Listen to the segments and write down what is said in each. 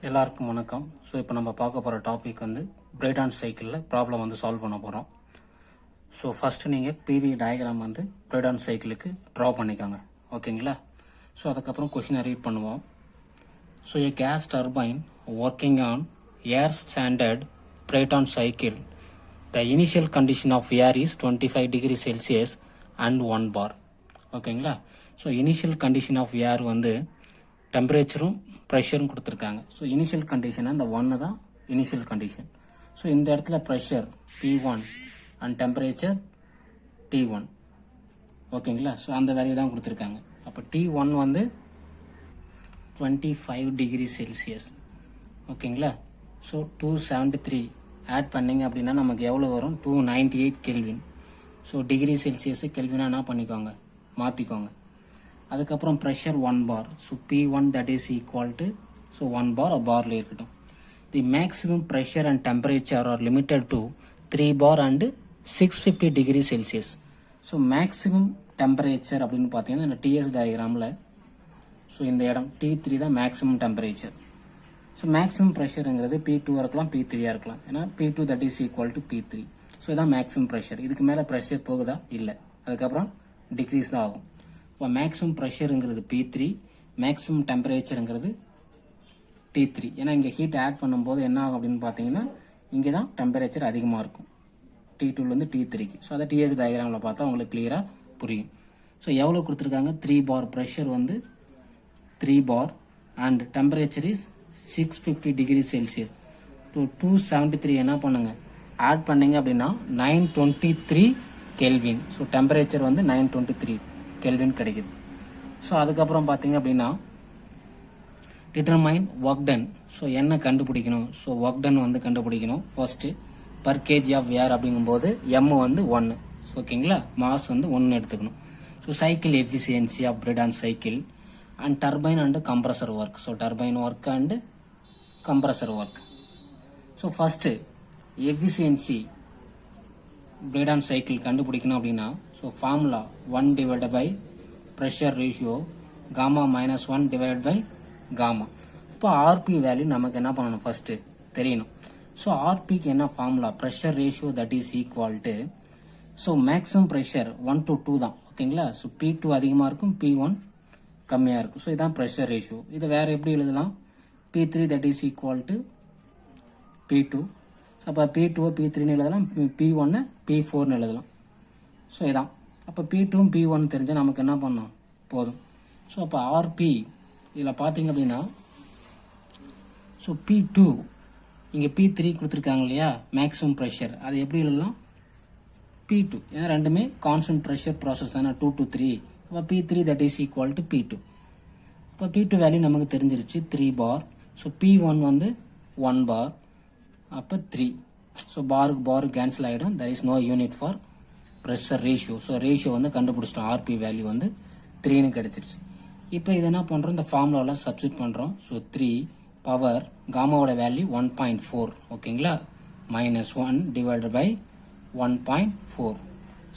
எல்லாருக்கும் வணக்கம். ஸோ இப்போ நம்ம பார்க்க போகிற டாபிக் வந்து பிரைடான் சைக்கிளில் ப்ராப்ளம் வந்து சால்வ் பண்ண போகிறோம். ஸோ ஃபஸ்ட்டு நீங்கள் பிவி டயக்ராம் வந்து பிரைடான் சைக்கிளுக்கு ட்ரா பண்ணிக்கோங்க, ஓகேங்களா? ஸோ அதுக்கப்புறம் கொஷினை ரீட் பண்ணுவோம். So a gas turbine working on air standard Brayton cycle, the initial condition of air is 25 degree Celsius and 1 bar. ஓகேங்களா? So initial condition of air வந்து டெம்பரேச்சரும் ப்ரெஷரும் கொடுத்துருக்காங்க. ஸோ இனிஷியல் கண்டிஷன் அந்த ஒன்று தான் இனிஷியல் கண்டிஷன். ஸோ இந்த இடத்துல pressure P1 and temperature T1, ஓகேங்களா? ஸோ அந்த வேல்யூ தான் கொடுத்துருக்காங்க. அப்போ T1 வந்து 25 டிகிரி செல்சியஸ், ஓகேங்களா? ஸோ 273 ஆட் பண்ணிங்க அப்படின்னா நமக்கு எவ்வளோ வரும்? 298 கெல்வின். ஸோ டிகிரி செல்சியஸ் கெல்வினா என்ன பண்ணிக்கோங்க, மாற்றிக்கோங்க. அதுக்கப்புறம் pressure 1 bar. So P1 that is equal to, so 1 bar பார்ல இருக்கட்டும். The maximum pressure and temperature R limited to 3 bar and 650 degree Celsius. So maximum temperature அப்படின்னு பார்த்தீங்கன்னா இந்த டிஎஸ் டயக்ராமில் ஸோ இந்த இடம் T3 தான் மேக்ஸிமம் டெம்பரேச்சர். ஸோ மேக்ஸிமம் ப்ரெஷருங்கிறது P2 இருக்கலாம், P3 இருக்கலாம். ஏன்னா P2 that is equal to P3. So இதான் மேக்ஸிமம் ப்ரெஷர். இதுக்கு மேலே ப்ரெஷர் போகுதா? இல்லை. அதுக்கப்புறம் டிக்ரீஸ் தான் ஆகும். இப்போ மேக்ஸிமம் ப்ரெஷருங்கிறது P3, மேக்ஸிமம் டெம்பரேச்சருங்கிறது T3. ஏன்னா இங்கே ஹீட் ஆட் பண்ணும்போது என்ன ஆகும் அப்படின்னு பார்த்தீங்கன்னா இங்கே தான் டெம்பரேச்சர் அதிகமாக இருக்கும், T2லேருந்து T3க்கு. ஸோ அதை டிஎஸ் டயக்ராமில் பார்த்தா உங்களுக்கு கிளியராக புரியும். ஸோ எவ்வளோ கொடுத்துருக்காங்க? 3 bar ப்ரெஷர் வந்து 3 bar and temperature is 650 degree Celsius. 273 என்ன பண்ணுங்க, ஆட் பண்ணிங்க அப்படின்னா 923 கெல்வின். ஸோ டெம்பரேச்சர் வந்து 923 கெல்வின் கிடைக்குது. ஸோ அதுக்கப்புறம் பார்த்தீங்க அப்படின்னா டிட்டர்மைன் ஒர்க் டன். ஸோ என்ன கண்டுபிடிக்கணும்? ஸோ ஒர்க் டன் வந்து கண்டுபிடிக்கணும். First per KG of air அப்படிங்கும்போது எம் வந்து 1, ஓகேங்களா? மாஸ் வந்து 1 எடுத்துக்கணும். So cycle efficiency of Brayton cycle and turbine and compressor work. So turbine work and compressor work. So first efficiency Brayton cycle கண்டுபிடிக்கணும் அப்படின்னா so formula 1 divided by pressure ratio gamma minus 1 divided by gamma. இப்போ RP value நமக்கு என்ன பண்ணணும்? First தெரியணும். So ஆர்பிக்கு என்ன formula? Pressure ratio that is equal to, so maximum pressure 1 to 2 தான், ஓகேங்களா? ஸோ P2 அதிகமாக இருக்கும், P1 கம்மியாக இருக்கும். ஸோ இதான் ப்ரெஷர் ரேஷியோ. இதை வேறு எப்படி எழுதலாம்? P3 that is equal to P2. So அப்போ P2 P3ன்னு எழுதலாம், P1 P4ன்னு எழுதலாம். ஸோ இதான். அப்போ P2 P1 தெரிஞ்சால் நமக்கு என்ன பண்ணணும்? போதும். ஸோ அப்போ ஆர்பி இதில் பார்த்தீங்க அப்படின்னா ஸோ P2 இங்கே P3 கொடுத்துருக்காங்க இல்லையா, மேக்ஸிமம் ப்ரெஷர். அது எப்படி எழுதலாம்? P2. ஏன்னா ரெண்டுமே கான்ஸ்டன்ட் ப்ரெஷர் ப்ராசஸ் தானே, 2 to 3. அப்போ P3 that is equal to P2. அப்போ P2 வேல்யூ நமக்கு தெரிஞ்சிருச்சு, 3 bar. ஸோ P1 வந்து 1 bar. அப்போ 3. ஸோ பாருக்கு கேன்சல் ஆகிடும். That is no unit for pressure ratio. So ratio வந்து கண்டுபிடிச்சிட்டோம். ஆர்பி வேல்யூ வந்து 3ன்னு கிடச்சிருச்சு. இப்போ இதை என்ன பண்ணுறோம்? இந்த ஃபார்முலாவில் சப்ஸ்டிட் பண்ணுறோம். ஸோ 3 பவர் காமாவோட வேல்யூ 1.4, ஓகேங்களா? Minus 1 divided by 1.4.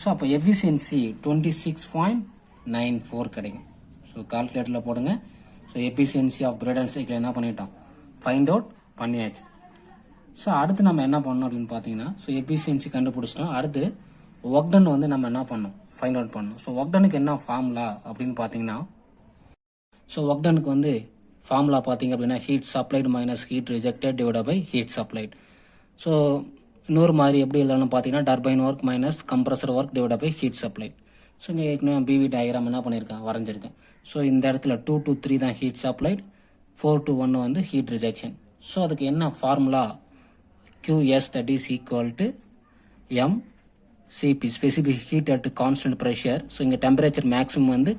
ஸோ அப்போ எஃபிஷியன்சி 26.94 கிடைக்கும். ஸோ கால்குலேட்டரில் போடுங்க. So efficiency of Brayton cycle என்ன பண்ணிட்டோம்? ஃபைண்ட் அவுட் பண்ணியாச்சு. ஸோ அடுத்து நம்ம என்ன பண்ணோம் அப்படின்னு பார்த்தீங்கன்னா, ஸோ எஃபிஷியன்சி கண்டுபிடிச்சிட்டோம். அடுத்து ஒர்க் டன் வந்து நம்ம என்ன பண்ணோம்? ஃபைண்ட் அவுட் பண்ணோம். ஸோ ஒர்க் டனுக்கு என்ன ஃபார்முலா அப்படின்னு பார்த்தீங்கன்னா, ஸோ ஒர்க் டனுக்கு வந்து ஃபார்முலா பார்த்தீங்க அப்படின்னா heat supplied minus heat rejected divide by heat supplied. So இன்னொரு மாதிரி எப்படி எழுதணும்னு பார்த்தீங்கன்னா turbine work minus compressor work divide by heat supplied. So இங்கே ஏற்கனவே பிவி டயக்ராம் என்ன பண்ணியிருக்கேன்? வரைஞ்சிருக்கேன். ஸோ இந்த இடத்துல 2 to 3 தான் ஹீட் சப்ளைடு, 4 to 1 வந்து ஹீட் ரிஜெக்ஷன். ஸோ அதுக்கு என்ன formula? QS that is equal to mCp, specific heat at constant pressure. So இங்கே டெம்பரேச்சர் மேக்ஸிமம் வந்து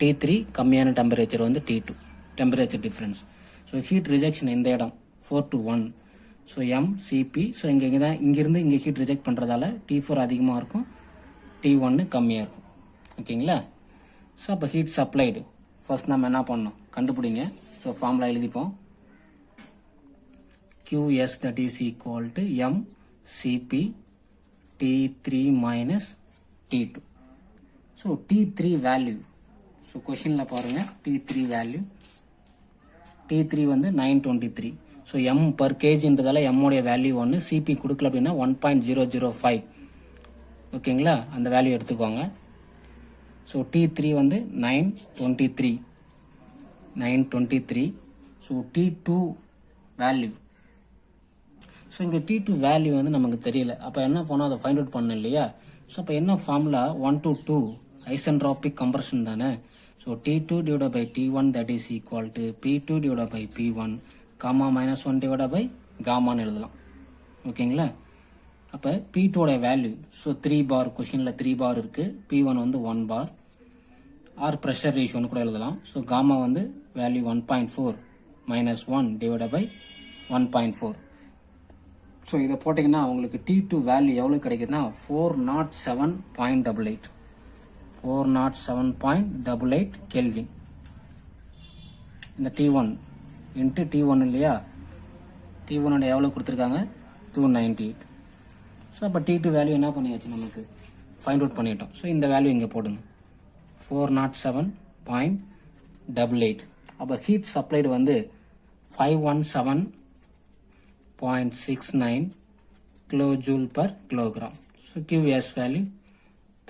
T3, கம்மியான டெம்பரேச்சர் வந்து T2, temperature difference. So heat rejection இந்த இடம் 4 to 1. So mCp. ஸோ இங்கே தான் இங்கேருந்து இங்கே ஹீட் ரிஜெக்ட் பண்ணுறதால T4 அதிகமாக இருக்கும், T1 கம்மியாக இருக்கும், ஓகேங்களா? ஸோ அப்போ ஹீட் சப்ளைடு ஃபர்ஸ்ட் நம்ம என்ன பண்ணோம்? கண்டுபிடிங்க. ஸோ ஃபார்முலா எழுதிப்போம். QS that is equal to mCp T3 minus T2. So T3 value. So question la பாருங்க T3 value. T3 வந்து 923. ஸோ எம் பர் கேஜின்றதால எம்முடைய வேல்யூ 1, சிபி கொடுக்கல அப்படின்னா 1.005. ஓகேங்களா, அந்த வேல்யூ எடுத்துக்கோங்க. ஸோ T3 வந்து 923. ஸோ T2 வேல்யூ, ஸோ இங்கே T2 வேல்யூ வந்து நமக்கு தெரியல. அப்போ என்ன பண்ணோம், அதை ஃபைண்ட் அவுட் பண்ணணும் இல்லையா? ஸோ அப்போ என்ன ஃபார்முலா, 1 to 2 ஐசென்ட்ரோபிக் கம்ப்ரஷன் தானே. So T2 divided by T1 that is equal to P2 divided by P1 gamma -1 divided by காமான்னு எழுதலாம். ஓகேங்களா, அப்போ P2 வேல்யூ, ஸோ 3 பார், கொஷினில் 3 பார் இருக்குது. P1 வந்து 1 பார் ஆர் ப்ரெஷர் ரேஷியோன்னு கூட எழுதலாம். ஸோ காமா வந்து வேல்யூ 1.4 -1 divided by 1.4. ஸோ இதை போட்டிங்கன்னா உங்களுக்கு T2 வேல்யூ எவ்வளோ கிடைக்குதுன்னா 407.88. 407.88 கெல்வின். இந்த T1 இன்ட்டு T1 இல்லையா, T1 எவ்வளோ கொடுத்துருக்காங்க, 298. ஸோ அப்போ T2 வேல்யூ என்ன பண்ணியாச்சு, நமக்கு ஃபைண்ட் அவுட் பண்ணிட்டோம். ஸோ இந்த வேல்யூ இங்கே போடுங்க, 407.88. அப்போ ஹீட் சப்ளைடு வந்து 517.69 kilojoule per kilogram. So QS value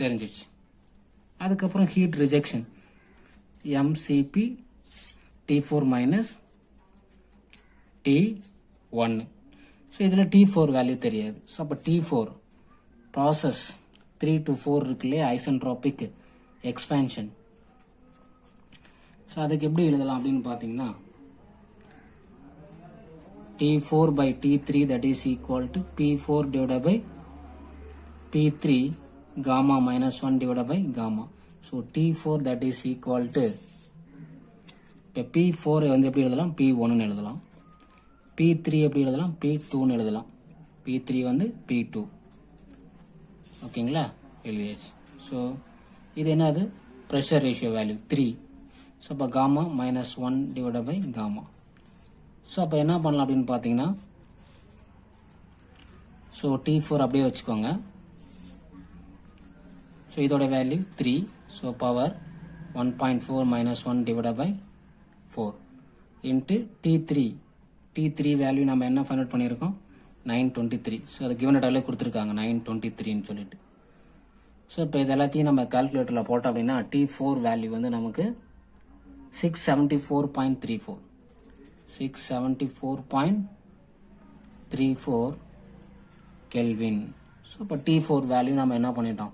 தெரிஞ்சிச்சு. அதுக்கப்புறம் heat rejection MCP T4 minus T1. So இதில் T4 வேல்யூ தெரியாது. ஸோ அப்போ T4 ப்ராசஸ் 3 to 4 இருக்குல்லையே, ஐசென்ட்ரோபிக் எக்ஸ்பேன்ஷன். ஸோ அதுக்கு எப்படி எழுதலாம் அப்படின்னு பார்த்தீங்கன்னா T4 by T3 that is equal to P4 divided by P3 gamma minus 1 divided by gamma. So T4 that is equal to, இப்போ P4 வந்து எப்படி எழுதலாம், P1 எழுதலாம். P3 எப்படி எழுதலாம், P2 எழுதலாம். P3 வந்து P2. ஓகேங்களா, எழுதியாச்சு. ஸோ இது என்னது, ப்ரெஷர் ரேஷியோ வேல்யூ 3. ஸோ அப்போ காமா -1 divided by காமா. ஸோ அப்போ என்ன பண்ணலாம் அப்படின்னு பார்த்தீங்கன்னா, ஸோ T4 அப்படியே வச்சுக்கோங்க. ஸோ இதோட value 3. So power 1.4 -1 divided by 4 into T3 value நம்ம என்ன ஃபைண்ட் அவுட் பண்ணியிருக்கோம், 923. ஸோ அது கிவன் டேட்டாலே கொடுத்துருக்காங்க 923ன்னு சொல்லிட்டு. ஸோ இப்போ இது எல்லாத்தையும் நம்ம கால்குலேட்டரில் போட்டோம் அப்படின்னா T4 வேல்யூ வந்து நமக்கு 674.34. 674.34 கெல்வின். ஸோ இப்போ T4 வேல்யூ நம்ம என்ன பண்ணிட்டோம்,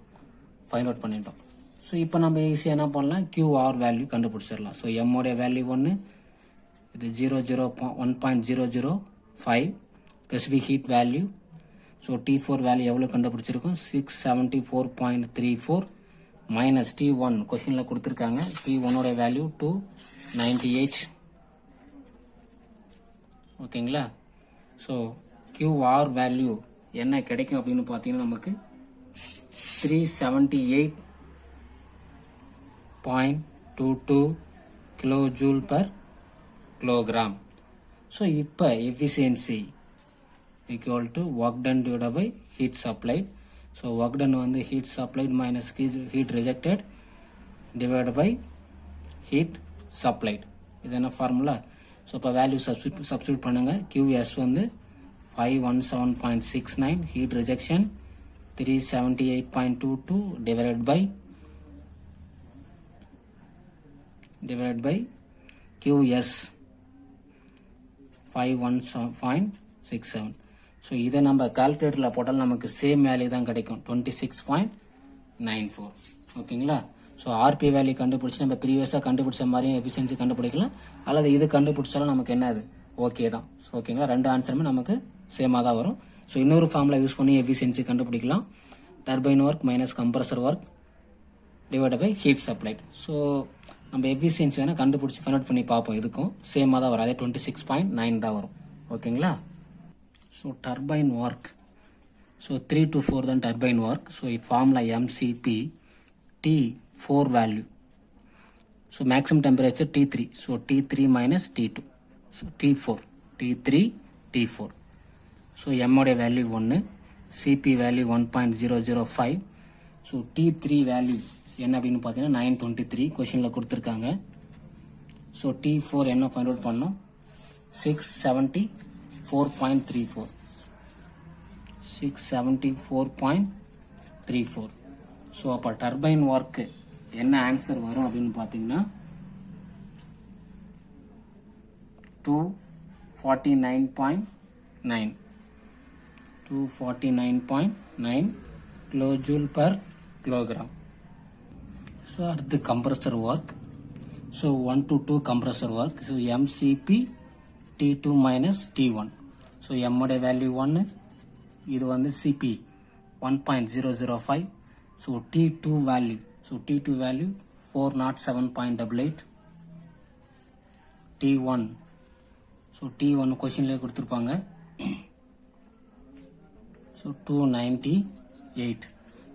ஃபைண்ட் அவுட் பண்ணிட்டோம். ஸோ இப்போ நம்ம ஈஸியாக என்ன பண்ணலாம், QR வேல்யூ கண்டுபிடிச்சிடலாம். ஸோ எம்மோடைய வேல்யூ 1, இது 1.005 specific heat value. So T4 value எவ்வளோ கண்டுபிடிச்சிருக்கோம், 674.34 மைனஸ் T1 கொஷினில் கொடுத்துருக்காங்க. T1 value 298. ஓகேங்களா, ஸோ QR வேல்யூ என்ன கிடைக்கும் அப்படின்னு பார்த்தீங்கன்னா நமக்கு 378.22 கிலோஜூல் பர் கிலோகிராம். ஸோ இப்போ efficiency equal to work done divided by heat supplied. So work done வந்து heat supplied minus heat rejected divided by heat supplied. இது என்ன ஃபார்முலா. ஸோ இப்போ வேல்யூ சப்ஸ்டியூட் பண்ணுங்கள். QS வந்து 517.69, heat rejection 378.22 divided by QS 517.67. So இதை நம்ம கால்குலேட்டரில் போட்டால் நமக்கு சேம் வேல்யூ தான் கிடைக்கும், 26.94. ஓகேங்களா, ஸோ ஆர்பி வேல்யூ கண்டுபிடிச்சி நம்ம ப்ரீவியஸாக கண்டுபிடிச்ச மாதிரியும் எஃபிஷியன்சி கண்டுபிடிக்கலாம், அல்லது இது கண்டுபிடிச்சாலும் நமக்கு என்னது ஓகே தான். ஸோ ஓகேங்களா, ரெண்டு ஆன்சருமே நமக்கு சேமாக தான் வரும். ஸோ இன்னொரு ஃபார்முலா யூஸ் பண்ணி எஃபிஷியன்சி கண்டுபிடிக்கலாம். Turbine work minus compressor work divided by heat supplied. So நம்ம எஃபிஷியன்சி வேணால் கண்டுபிடிச்சி ஃபைண்ட் அவுட் பண்ணி பார்ப்போம். இதுக்கும் சேமாக தான் வரும், அதே 26.9 தான் வரும். ஓகேங்களா, so turbine work, so 3 to 4 தான் turbine work. So formula MCP T4 value. So maximum temperature T3. So T3 minus T2. So T4. So எம்மோடைய value 1, CP value 1.005. So T3 value என்ன அப்படின்னு பார்த்தீங்கன்னா 923 கொஷினில் கொடுத்துருக்காங்க. ஸோ T4 என்ன find out பண்ணோம், 674 674.34. 674.34. So அப்போ டர்பைன் ஒர்க்கு என்ன ஆன்சர் வரும் அப்படின்னு பார்த்தீங்கன்னா 249.9 249.9 கிலோஜூல் பர் கிலோகிராம். ஸோ அடுத்து compressor work. So 1 to 2 compressor work. So MCP T2 minus T1. So M உடைய வேல்யூ 1, இது வந்து CP 1.005. So T2 value 407.88. T1 so T1 கொஸ்டின்லேயே கொடுத்துருப்பாங்க. ஸோ 298.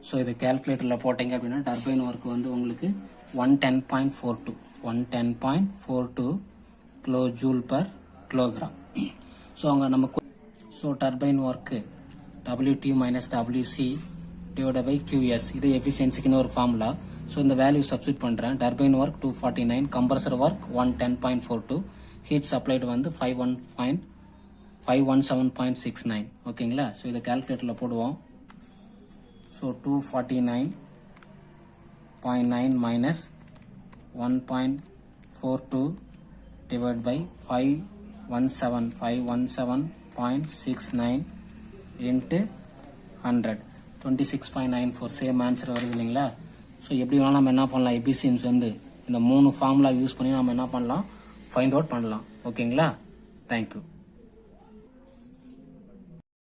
ஸோ இது கேல்குலேட்டரில் போட்டிங்க அப்படின்னா டர்பைன் ஒர்க் வந்து உங்களுக்கு 110.42 கிலோஜூல் பர் கிலோகிராம். ஸோ அங்கே நமக்கு so turbine work WT minus WC divide by QS, இது எஃபிஷியன்சிக்குன்னு ஒரு ஃபார்முலா. ஸோ இந்த வேல்யூ சப்ஸ்டிட் பண்ணுறேன். Turbine work 249, compressor work 110.42, heat supplied வந்து 517.69. ஓகேங்களா? ஸோ இதை கேல்குலேட்டரில் போடுவோம். So 249.9 minus 1.42 divided by 517.69 into 100, 26.94. Same answer வருது இல்லைங்களா? ஸோ எப்படி வேணால் நம்ம என்ன பண்ணலாம், எபிசியன்ஸ் வந்து இந்த 3 ஃபார்முலா யூஸ் பண்ணி நம்ம என்ன பண்ணலாம், ஃபைண்ட் அவுட் பண்ணலாம். ஓகேங்களா? தேங்க்யூ.